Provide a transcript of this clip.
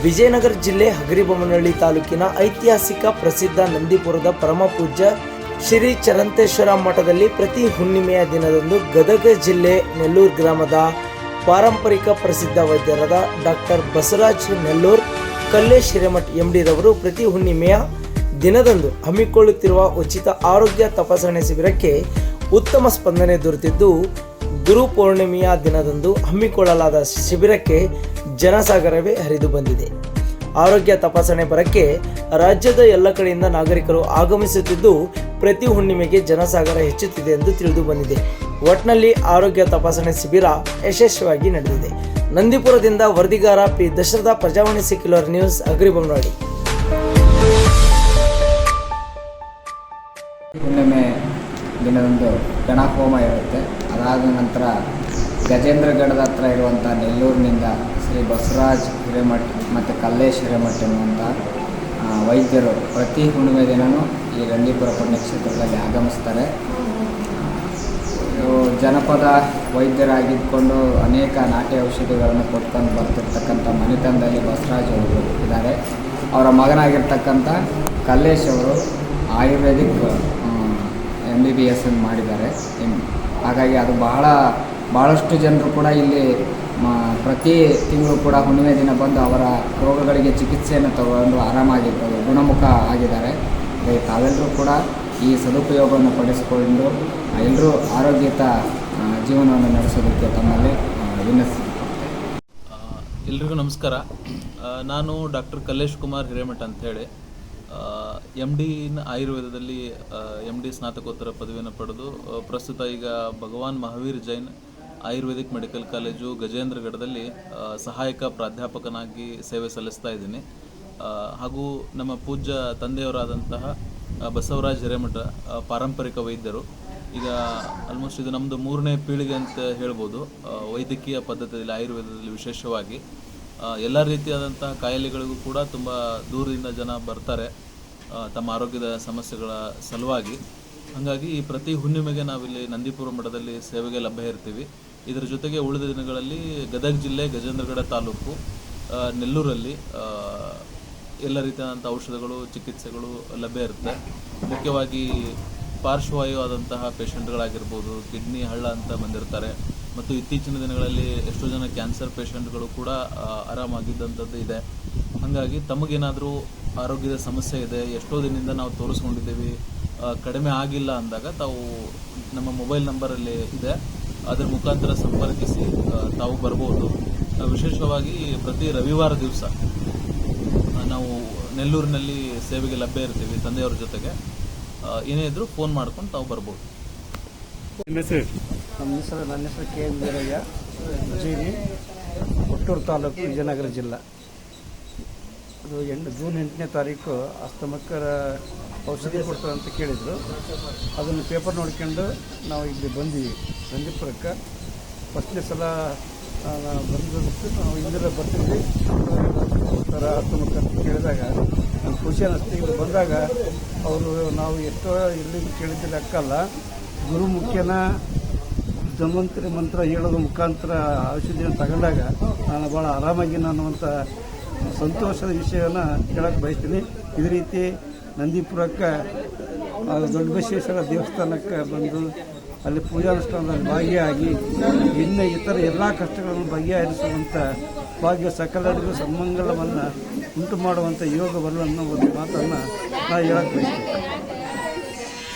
ವಿಜಯನಗರ ಜಿಲ್ಲೆ ಹಗರಿಬೊಮ್ಮನಹಳ್ಳಿ ತಾಲೂಕಿನ ಐತಿಹಾಸಿಕ ಪ್ರಸಿದ್ಧ ನಂದಿಪುರದ ಪರಮಪೂಜ್ಯ ಶ್ರೀ ಚರಂತೇಶ್ವರ ಮಠದಲ್ಲಿ ಪ್ರತಿ ಹುಣ್ಣಿಮೆಯ ದಿನದಂದು ಗದಗ ಜಿಲ್ಲೆ ನೆಲ್ಲೂರು ಗ್ರಾಮದ ಪಾರಂಪರಿಕ ಪ್ರಸಿದ್ಧ ವೈದ್ಯರಾದ ಡಾಕ್ಟರ್ ಬಸವರಾಜ್ ನೆಲ್ಲೂರ್ ಕಲ್ಲೇಶ್ ಹಿರೇಮಠ್ ಎಂಡಿ ರವರು ಪ್ರತಿ ಹುಣ್ಣಿಮೆಯ ದಿನದಂದು ಹಮ್ಮಿಕೊಳ್ಳುತ್ತಿರುವ ಉಚಿತ ಆರೋಗ್ಯ ತಪಾಸಣೆ ಶಿಬಿರಕ್ಕೆ ಉತ್ತಮ ಸ್ಪಂದನೆ ದೊರೆತಿದ್ದು, ಗುರು ಪೌರ್ಣಿಮೆಯ ದಿನದಂದು ಹಮ್ಮಿಕೊಳ್ಳಲಾದ ಶಿಬಿರಕ್ಕೆ ಜನಸಾಗರವೇ ಹರಿದು ಬಂದಿದೆ. ಆರೋಗ್ಯ ತಪಾಸಣೆ ಬರಕ್ಕೆ ರಾಜ್ಯದ ಎಲ್ಲ ಕಡೆಯಿಂದ ನಾಗರಿಕರು ಆಗಮಿಸುತ್ತಿದ್ದು, ಪ್ರತಿ ಹುಣ್ಣಿಮೆಗೆ ಜನಸಾಗರ ಹೆಚ್ಚುತ್ತಿದೆ ಎಂದು ತಿಳಿದು ಬಂದಿದೆ. ಒಟ್ನಲ್ಲಿ ಆರೋಗ್ಯ ತಪಾಸಣೆ ಶಿಬಿರ ಯಶಸ್ವಿಯಾಗಿ ನಡೆದಿದೆ. ನಂದಿಪುರದಿಂದ ವರದಿಗಾರ P Dasharath, Prajavani secular news, Hagaribommanahalli. ಹುಣ್ಣಿಮೆ ದಿನದಂದು ಗಣಹೋಮ ಇರುತ್ತೆ. ಅದಾದ ನಂತರ ಗಜೇಂದ್ರಗಢದ ಹತ್ರ ಇರುವಂಥ ನೆಲ್ಲೂರಿನಿಂದ ಶ್ರೀ ಬಸವರಾಜ್ ಹಿರೇಮಠ್ ಮತ್ತು ಕಲ್ಲೇಶ್ ಹಿರೇಮಠ್ ಎನ್ನುವಂಥ ವೈದ್ಯರು ಪ್ರತಿ ಹುಣ್ಣಿಮೆ ದಿನವೂ ಈ ನಂದಿಪುರ ಪುಣ್ಯಕ್ಷೇತ್ರದಲ್ಲಿ ಆಗಮಿಸ್ತಾರೆ. ಜನಪದ ವೈದ್ಯರಾಗಿದ್ದುಕೊಂಡು ಅನೇಕ ನಾಟಿ ಔಷಧಿಗಳನ್ನು ಕೊಟ್ಕೊಂಡು ಬರ್ತಿರ್ತಕ್ಕಂಥ ಮನೆತನದಲ್ಲಿ ಬಸವರಾಜ್ ಅವರು ಇದ್ದಾರೆ. ಅವರ ಮಗನಾಗಿರ್ತಕ್ಕಂಥ ಕಲ್ಲೇಶ್ ಅವರು ಆಯುರ್ವೇದಿಕ್ MBBS ಮಾಡಿದ್ದಾರೆ. ಹಾಗಾಗಿ ಅದು ಭಾಳಷ್ಟು ಜನರು ಕೂಡ ಇಲ್ಲಿ ಪ್ರತಿ ತಿಂಗಳು ಕೂಡ ಹುಣ್ಣಿಮೆ ದಿನ ಬಂದು ಅವರ ರೋಗಗಳಿಗೆ ಚಿಕಿತ್ಸೆಯನ್ನು ತಗೊಂಡು ಆರಾಮಾಗಿರ್ಬೋದು, ಗುಣಮುಖ ಆಗಿದ್ದಾರೆ. ತಾವೆಲ್ಲರೂ ಕೂಡ ಈ ಸದುಪಯೋಗವನ್ನು ಪಡಿಸಿಕೊಂಡು ಎಲ್ಲರೂ ಆರೋಗ್ಯಯುತ ಜೀವನವನ್ನು ನಡೆಸೋದಕ್ಕೆ ತಮ್ಮಲ್ಲಿ ವಿನಂತಿಸುತ್ತೇನೆ. ಎಲ್ರಿಗೂ ನಮಸ್ಕಾರ. ನಾನು ಡಾಕ್ಟರ್ ಕಲ್ಲೇಶ್ ಕುಮಾರ್ ಹಿರೇಮಠ್ ಅಂಥೇಳಿ MD ಆಯುರ್ವೇದದಲ್ಲಿ MD ಸ್ನಾತಕೋತ್ತರ ಪದವಿಯನ್ನು ಪಡೆದು ಪ್ರಸ್ತುತ ಈಗ ಭಗವಾನ್ ಮಹಾವೀರ್ ಜೈನ್ ಆಯುರ್ವೇದಿಕ್ ಮೆಡಿಕಲ್ ಕಾಲೇಜು ಗಜೇಂದ್ರಗಢದಲ್ಲಿ ಸಹಾಯಕ ಪ್ರಾಧ್ಯಾಪಕನಾಗಿ ಸೇವೆ ಸಲ್ಲಿಸ್ತಾ ಇದ್ದೀನಿ. ಹಾಗೂ ನಮ್ಮ ಪೂಜ್ಯ ತಂದೆಯವರಾದಂತಹ ಬಸವರಾಜ್ ಹಿರೇಮಠ ಪಾರಂಪರಿಕ ವೈದ್ಯರು. ಈಗ ಆಲ್ಮೋಸ್ಟ್ ಇದು ನಮ್ಮದು 3ನೇ ಪೀಳಿಗೆ ಅಂತ ಹೇಳ್ಬೋದು. ವೈದ್ಯಕೀಯ ಪದ್ಧತಿಯಲ್ಲಿ ಆಯುರ್ವೇದದಲ್ಲಿ ವಿಶೇಷವಾಗಿ ಎಲ್ಲ ರೀತಿಯಾದಂತಹ ಕಾಯಿಲೆಗಳಿಗೂ ಕೂಡ ತುಂಬ ದೂರದಿಂದ ಜನ ಬರ್ತಾರೆ ತಮ್ಮ ಆರೋಗ್ಯದ ಸಮಸ್ಯೆಗಳ ಸಲುವಾಗಿ. ಹಾಗಾಗಿ ಈ ಪ್ರತಿ ಹುಣ್ಣಿಮೆಗೆ ನಾವಿಲ್ಲಿ ನಂದಿಪುರ ಮಠದಲ್ಲಿ ಸೇವೆಗೆ ಲಭ್ಯ ಇರ್ತೀವಿ. ಇದರ ಜೊತೆಗೆ ಉಳಿದ ದಿನಗಳಲ್ಲಿ ಗದಗ ಜಿಲ್ಲೆ ಗಜೇಂದ್ರಗಢ ತಾಲೂಕು ನೆಲ್ಲೂರಲ್ಲಿ ಎಲ್ಲ ರೀತಿಯಾದಂಥ ಔಷಧಗಳು, ಚಿಕಿತ್ಸೆಗಳು ಲಭ್ಯ ಇರುತ್ತೆ. ಮುಖ್ಯವಾಗಿ ಪಾರ್ಶ್ವವಾಯು ಆದಂತಹ ಪೇಷಂಟ್ಗಳಾಗಿರ್ಬೋದು, ಕಿಡ್ನಿ ಹಳ್ಳ ಅಂತ ಬಂದಿರ್ತಾರೆ. ಮತ್ತು ಇತ್ತೀಚಿನ ದಿನಗಳಲ್ಲಿ ಎಷ್ಟೋ ಜನ ಕ್ಯಾನ್ಸರ್ ಪೇಷಂಟ್ಗಳು ಕೂಡ ಆರಾಮಾಗಿದ್ದಂಥದ್ದು ಇದೆ. ಹಾಗಾಗಿ ತಮಗೇನಾದರೂ ಆರೋಗ್ಯದ ಸಮಸ್ಯೆ ಇದೆ, ಎಷ್ಟೋ ದಿನದಿಂದ ನಾವು ತೋರಿಸ್ಕೊಂಡಿದ್ದೀವಿ, ಕಡಿಮೆ ಆಗಿಲ್ಲ ಅಂದಾಗ ತಾವು ನಮ್ಮ ಮೊಬೈಲ್ ನಂಬರಲ್ಲಿ ಇದೆ, ಅದರ ಮುಖಾಂತರ ಸಂಪರ್ಕಿಸಿ ತಾವು ಬರ್ಬೋದು. ವಿಶೇಷವಾಗಿ ಪ್ರತಿ ರವಿವಾರ ದಿವಸ ನಾವು ನೆಲ್ಲೂರಿನಲ್ಲಿ ಸೇವೆಗೆ ಲಭ್ಯ ಇರ್ತೀವಿ ತಂದೆಯವ್ರ ಜೊತೆಗೆ. ಏನೇ ಇದ್ರೂ ಫೋನ್ ಮಾಡ್ಕೊಂಡು ತಾವು ಬರ್ಬೋದು. ನನ್ನ ಹೆಸರು ಕೆ ಎಂ ವೀರಯ್ಯ, ಉಜ್ಜಯಿನಿ, ಕೊಟ್ಟೂರು ತಾಲೂಕು, ವಿಜಯನಗರ ಜಿಲ್ಲಾ. ಅದು ಜೂನ್ 8ನೇ ತಾರೀಕು ಅಸ್ತಮಕ್ಕರ ಔಷಧಿ ಕೊಡ್ತಾರೆ ಅಂತ ಕೇಳಿದರು. ಅದನ್ನು ಪೇಪರ್ ನೋಡ್ಕೊಂಡು ನಾವು ಇಲ್ಲಿ ಬಂದೀವಿ ನಂದಿಪುರಕ್ಕೆ. ಫಸ್ಟ್ನೇ ಸಲ ಬಂದದಕ್ಕೆ ನಾವು ಇಂದಿರ ಬರ್ತಿದ್ವಿ. ಕೊಡ್ತಾರೆ ಅಸ್ತಮಕ್ಕ ಅಂತ ಕೇಳಿದಾಗ ನಮ್ಗೆ ಖುಷಿ ಅನ್ನಿಸ್ತು. ಇಲ್ಲಿ ಬಂದಾಗ ಅವರು ನಾವು ಎಷ್ಟೋ ಇಲ್ಲಿ ಕೇಳಿದ್ದ ಲೆಕ್ಕಲ್ಲ, ಗುರುಮುಖ್ಯನ ಧನ್ವಂತರಿ ಮಂತ್ರ ಹೇಳೋದ್ರ ಮುಖಾಂತರ ಔಷಧಿಯನ್ನು ತಗೊಂಡಾಗ ನಾನು ಭಾಳ ಆರಾಮಾಗಿ ಅನ್ನುವಂಥ ಸಂತೋಷದ ವಿಷಯವನ್ನು ಹೇಳಕ್ಕೆ ಬಯಸ್ತೀನಿ. ಇದೇ ರೀತಿ ನಂದಿಪುರಕ್ಕೆ ದೊಡ್ಡ ಬಸವೇಶ್ವರ ದೇವಸ್ಥಾನಕ್ಕೆ ಬಂದು ಅಲ್ಲಿ ಪೂಜಾನುಷ್ಠಾನದಲ್ಲಿ ಭಾಗಿಯಾಗಿ ಇನ್ನು ಇತರ ಎಲ್ಲ ಕಷ್ಟಗಳನ್ನು ಬಗೆಹರಿಸುವಂಥ ಭಾಗ್ಯ ಸಕಲರಿಗೂ ಸನ್ಮಂಗಲವನ್ನು ಉಂಟು ಮಾಡುವಂಥ ಯೋಗ ಬರಲು ಅನ್ನೋ ಒಂದು ಮಾತನ್ನು ನಾನು ಹೇಳಕ್ಕೆ ಬಯಸ್ತೀನಿ.